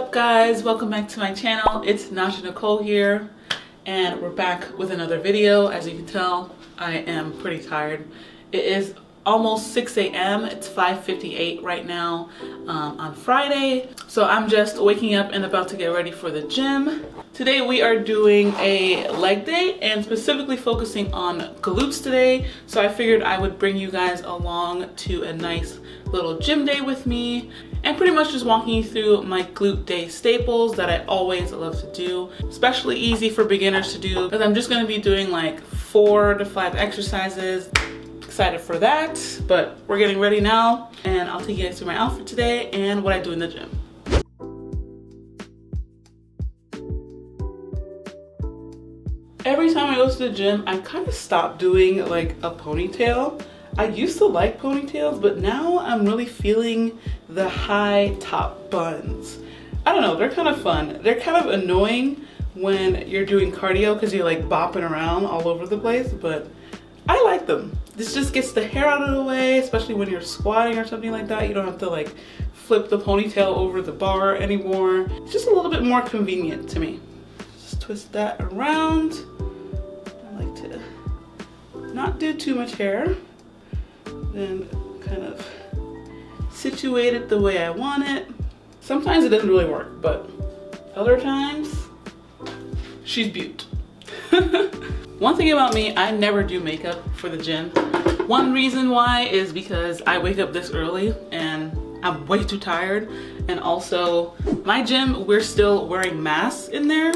up guys, welcome back to my channel. It's Naja Nicole here and we're back with another video. As you can tell, I am pretty tired. It is almost 6 a.m. It's 5:58 right now on Friday. So I'm just waking up and about to get ready for the gym. Today we are doing a leg day and specifically focusing on glutes today. So I figured I would bring you guys along to a nice little gym day with me and pretty much just walking you through my glute day staples that I always love to do. Especially easy for beginners to do because I'm just going to be doing like 4 to 5 exercises. Excited for that, but we're getting ready now and I'll take you guys through my outfit today and what I do in the gym. Every time I go to the gym, I kind of stop doing like a ponytail. I used to like ponytails, but now I'm really feeling the high top buns. I don't know, they're kind of fun. They're kind of annoying when you're doing cardio because you're like bopping around all over the place, but I like them. This just gets the hair out of the way, especially when you're squatting or something like that. You don't have to like flip the ponytail over the bar anymore. It's just a little bit more convenient to me. Just twist that around. I like to not do too much hair. Then kind of situate it the way I want it. Sometimes it doesn't really work, but other times, she's beaut. One thing about me, I never do makeup for the gym. One reason why is because I wake up this early and I'm way too tired. And also, my gym, we're still wearing masks in there.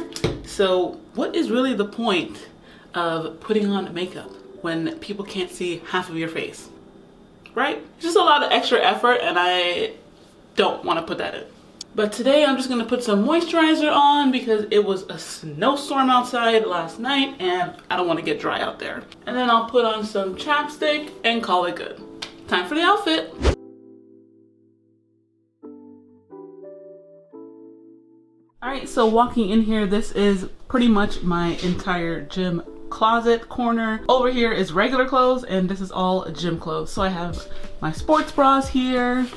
So what is really the point of putting on makeup when people can't see half of your face? Right? It's just a lot of extra effort and I don't want to put that in. But today I'm just going to put some moisturizer on because it was a snowstorm outside last night and I don't want to get dry out there. And then I'll put on some chapstick and call it good. Time for the outfit. Alright, so walking in here, this is pretty much my entire gym closet corner. Over here is regular clothes and this is all gym clothes. So I have my sports bras here,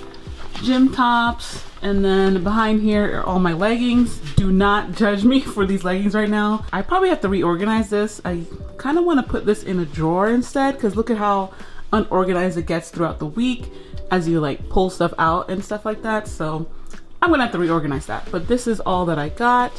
gym tops, and then behind here are all my leggings. Do not judge me for these leggings right now. I probably have to reorganize this. I kind of want to put this in a drawer instead because look at how unorganized it gets throughout the week as you like pull stuff out and stuff like that. So I'm gonna have to reorganize that. But this is all that I got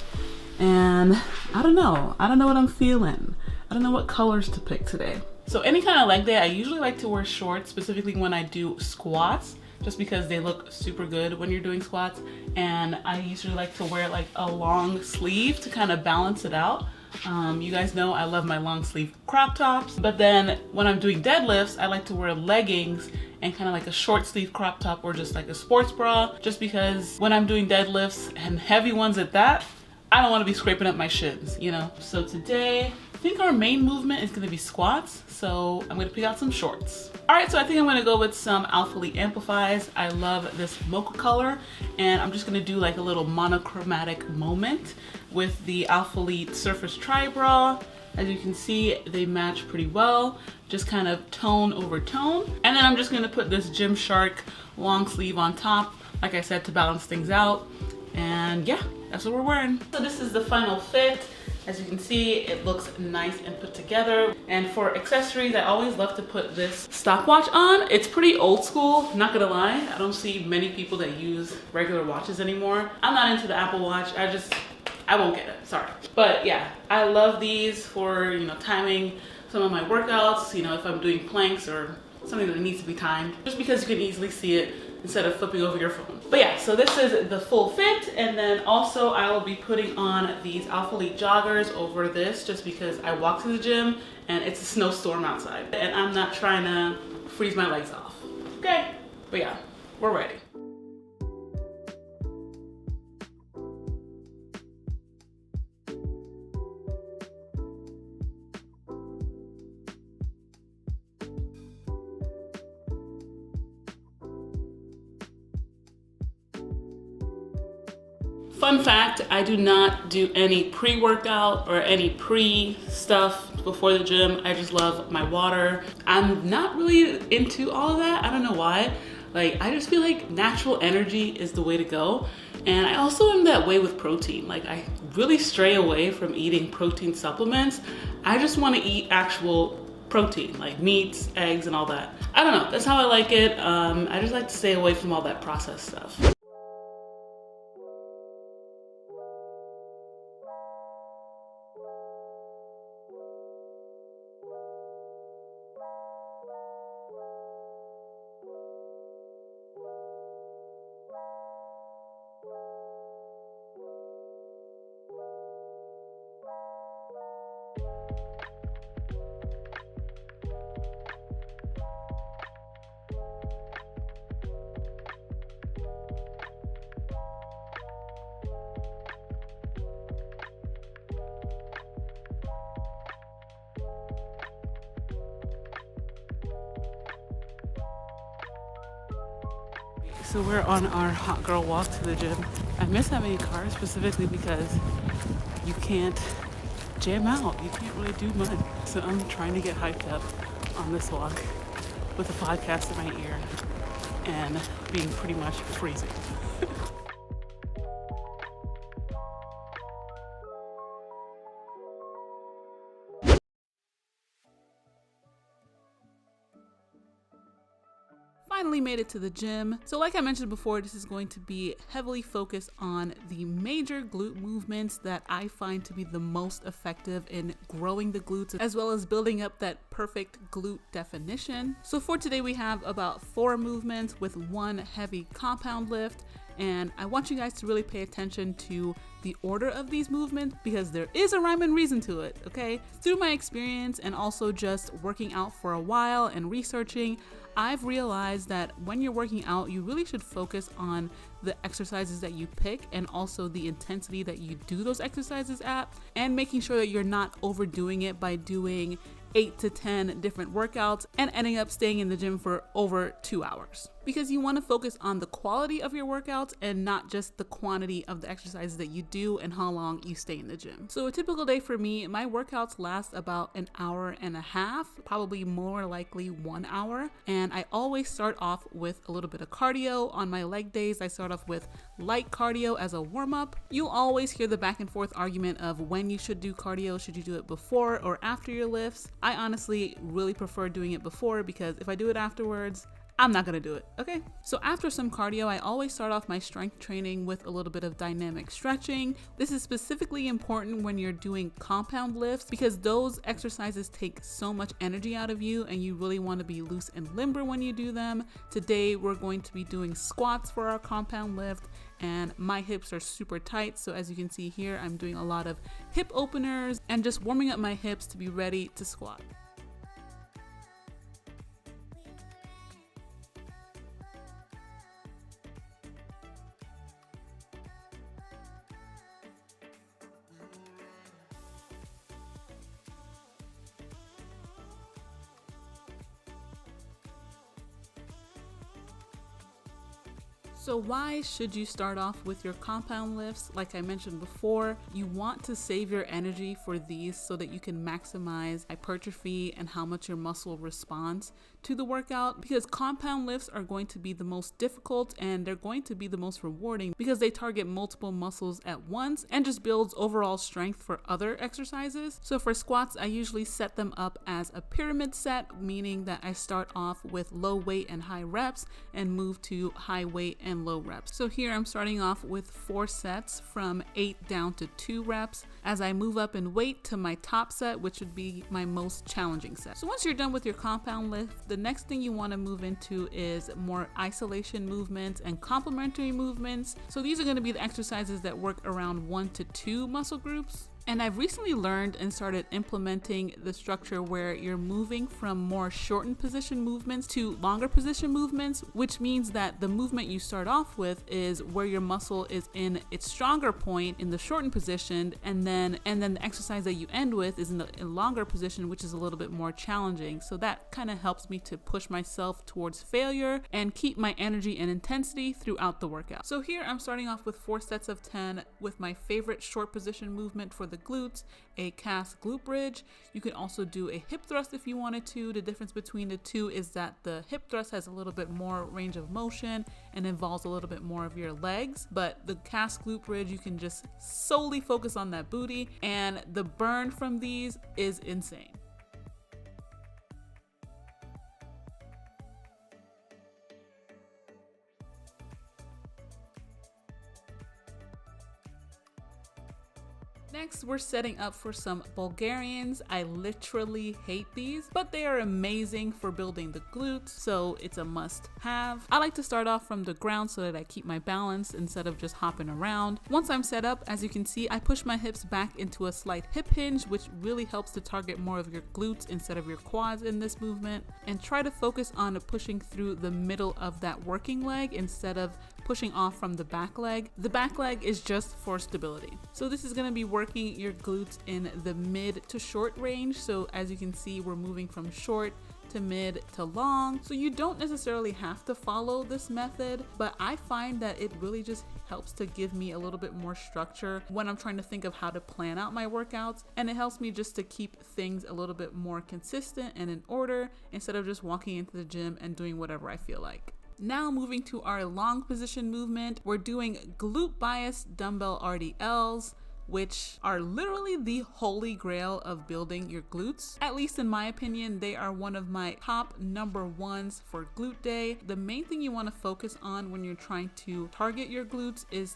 and I don't know what I'm feeling. I don't know what colors to pick today. So any kind of leg day, I usually like to wear shorts, specifically when I do squats, just because they look super good when you're doing squats. And I usually like to wear like a long sleeve to kind of balance it out. You guys know I love my long sleeve crop tops, but then when I'm doing deadlifts, I like to wear leggings and kind of like a short sleeve crop top or just like a sports bra, just because when I'm doing deadlifts and heavy ones at that, I don't want to be scraping up my shins, you know? So today, I think our main movement is gonna be squats, so I'm gonna pick out some shorts. All right, so I think I'm gonna go with some Alpha Elite Amplifies. I love this mocha color, and I'm just gonna do like a little monochromatic moment with the Alpha Elite Surface Tri-Bra. As you can see, they match pretty well, just kind of tone over tone. And then I'm just gonna put this Gymshark long sleeve on top, like I said, to balance things out. And yeah, that's what we're wearing. So this is the final fit. As you can see, it looks nice and put together. And for accessories, I always love to put this stopwatch on. It's pretty old school, not gonna lie. I don't see many people that use regular watches anymore. I'm not into the Apple Watch. I won't get it, sorry. But yeah, I love these for, you know, timing some of my workouts, you know, if I'm doing planks or something that needs to be timed, just because you can easily see it instead of flipping over your phone. But yeah, so this is the full fit, and then also I will be putting on these Alpha Elite joggers over this just because I walk to the gym and it's a snowstorm outside and I'm not trying to freeze my legs off. Okay, but yeah, we're ready. Fun fact, I do not do any pre-workout or any pre-stuff before the gym. I just love my water. I'm not really into all of that. I don't know why. Like, I just feel like natural energy is the way to go. And I also am that way with protein. Like, I really stray away from eating protein supplements. I just want to eat actual protein, like meats, eggs, and all that. I don't know, that's how I like it. I just like to stay away from all that processed stuff. So we're on our hot girl walk to the gym. I miss having a car specifically because you can't jam out. You can't really do much. So I'm trying to get hyped up on this walk with a podcast in my ear and being pretty much freezing. Finally made it to the gym. So like I mentioned before, this is going to be heavily focused on the major glute movements that I find to be the most effective in growing the glutes, as well as building up that perfect glute definition. So for today, we have about 4 movements with 1 heavy compound lift. And I want you guys to really pay attention to the order of these movements because there is a rhyme and reason to it, okay? Through my experience and also just working out for a while and researching, I've realized that when you're working out, you really should focus on the exercises that you pick and also the intensity that you do those exercises at, and making sure that you're not overdoing it by doing 8 to 10 different workouts and ending up staying in the gym for over 2 hours. Because you want to focus on the quality of your workouts and not just the quantity of the exercises that you do and how long you stay in the gym. So a typical day for me, my workouts last about an hour and a half, probably more likely 1 hour. And I always start off with a little bit of cardio. On my leg days, I start off with light cardio as a warm-up. You'll always hear the back and forth argument of when you should do cardio. Should you do it before or after your lifts? I honestly really prefer doing it before because if I do it afterwards, I'm not gonna do it, okay? So after some cardio, I always start off my strength training with a little bit of dynamic stretching. This is specifically important when you're doing compound lifts because those exercises take so much energy out of you and you really wanna be loose and limber when you do them. Today, we're going to be doing squats for our compound lift, and my hips are super tight. So as you can see here, I'm doing a lot of hip openers and just warming up my hips to be ready to squat. So why should you start off with your compound lifts? Like I mentioned before, you want to save your energy for these so that you can maximize hypertrophy and how much your muscle responds to the workout, because compound lifts are going to be the most difficult and they're going to be the most rewarding because they target multiple muscles at once and just builds overall strength for other exercises. So for squats, I usually set them up as a pyramid set, meaning that I start off with low weight and high reps and move to high weight and low reps. So here I'm starting off with 4 sets from 8 down to 2 reps as I move up in weight to my top set, which would be my most challenging set. So once you're done with your compound lift, the next thing you want to move into is more isolation movements and complementary movements. So these are going to be the exercises that work around 1 to 2 muscle groups. And I've recently learned and started implementing the structure where you're moving from more shortened position movements to longer position movements, which means that the movement you start off with is where your muscle is in its stronger point in the shortened position, and then the exercise that you end with is in the longer position, which is a little bit more challenging. So that kind of helps me to push myself towards failure and keep my energy and intensity throughout the workout. So here I'm starting off with 4 sets of 10 with my favorite short position movement for the the glutes, a cast glute bridge. You can also do a hip thrust if you wanted to. The difference between the two is that the hip thrust has a little bit more range of motion and involves a little bit more of your legs, but the cast glute bridge, you can just solely focus on that booty, and the burn from these is insane. Next, we're setting up for some Bulgarians. I literally hate these, but they are amazing for building the glutes, so it's a must have. I like to start off from the ground so that I keep my balance instead of just hopping around. Once I'm set up, as you can see, I push my hips back into a slight hip hinge, which really helps to target more of your glutes instead of your quads in this movement, and try to focus on pushing through the middle of that working leg instead of pushing off from the back leg. The back leg is just for stability. So this is going to be working your glutes in the mid to short range. So as you can see, we're moving from short to mid to long. So you don't necessarily have to follow this method, but I find that it really just helps to give me a little bit more structure when I'm trying to think of how to plan out my workouts. And it helps me just to keep things a little bit more consistent and in order instead of just walking into the gym and doing whatever I feel like. Now moving to our long position movement, we're doing glute bias dumbbell RDLs, which are literally the holy grail of building your glutes. At least in my opinion, they are one of my top number ones for glute day. The main thing you want to focus on when you're trying to target your glutes is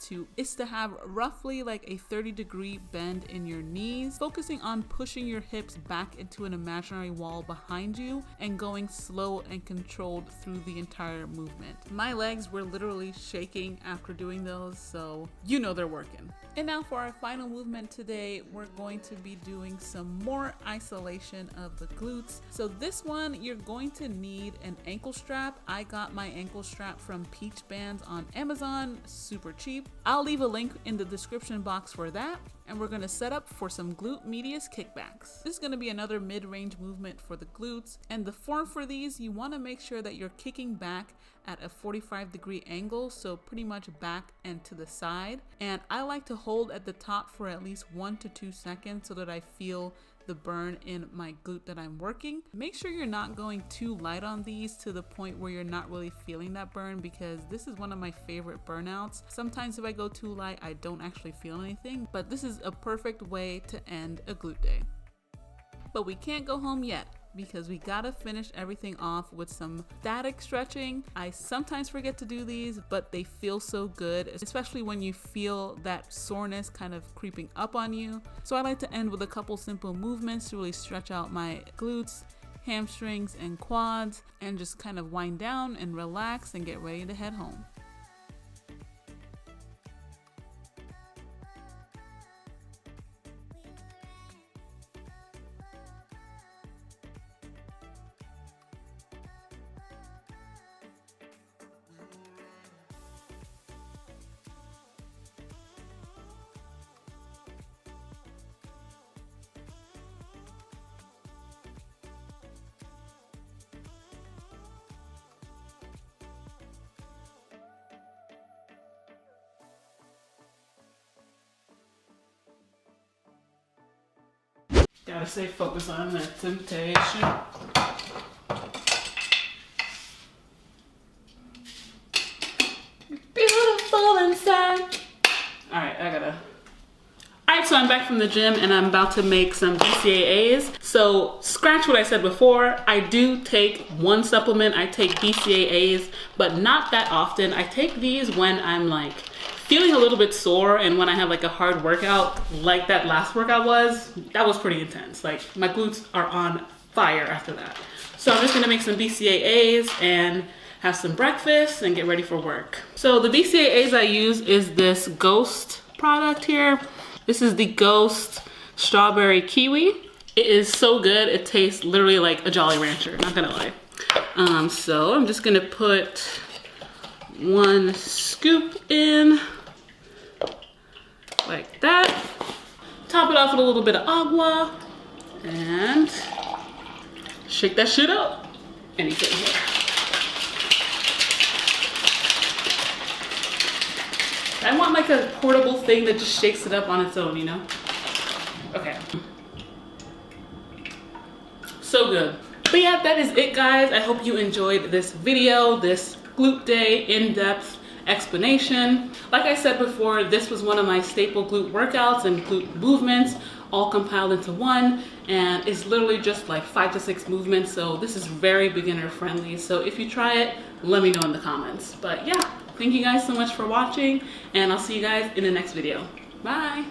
to have roughly like a 30-degree bend in your knees, focusing on pushing your hips back into an imaginary wall behind you and going slow and controlled through the entire movement. My legs were literally shaking after doing those, so you know they're working. And now for our final movement today, we're going to be doing some more isolation of the glutes. So this one, you're going to need an ankle strap. I got my ankle strap from Peach Bands on Amazon, super cheap. I'll leave a link in the description box for that. And we're going to set up for some glute medius kickbacks. This is going to be another mid-range movement for the glutes. And the form for these, you want to make sure that you're kicking back at a 45-degree angle, so pretty much back and to the side. And I like to hold at the top for at least 1 to 2 seconds so that I feel the burn in my glute that I'm working. Make sure you're not going too light on these to the point where you're not really feeling that burn, because this is one of my favorite burnouts. Sometimes if I go too light, I don't actually feel anything, but this is a perfect way to end a glute day. But we can't go home yet, because we gotta finish everything off with some static stretching. I sometimes forget to do these, but they feel so good, especially when you feel that soreness kind of creeping up on you. So I like to end with a couple simple movements to really stretch out my glutes, hamstrings, and quads, and just kind of wind down and relax and get ready to head home. Gotta stay focused on that temptation. Beautiful inside. Alright, Alright, so I'm back from the gym and I'm about to make some BCAAs. So scratch what I said before. I do take one supplement. I take BCAAs, but not that often. I take these when I'm like feeling a little bit sore and when I have like a hard workout, like that last workout was. That was pretty intense. Like my glutes are on fire after that. So I'm just gonna make some BCAAs and have some breakfast and get ready for work. So the BCAAs I use is this Ghost product here. This is the Ghost Strawberry Kiwi. It is so good. It tastes literally like a Jolly Rancher, not gonna lie. So I'm just gonna put 1 scoop in, like that. Top it off with a little bit of agua and shake that shit up and eat it here. I want like a portable thing that just shakes it up on its own, you know? Okay. So good. But yeah, that is it, guys. I hope you enjoyed this video, this glute day in-depth explanation. Like I said before, this was one of my staple glute workouts and glute movements all compiled into one, and it's literally just like 5 to 6 movements, so this is very beginner friendly. So if you try it, let me know in the comments. But yeah, thank you guys so much for watching, and I'll see you guys in the next video. Bye.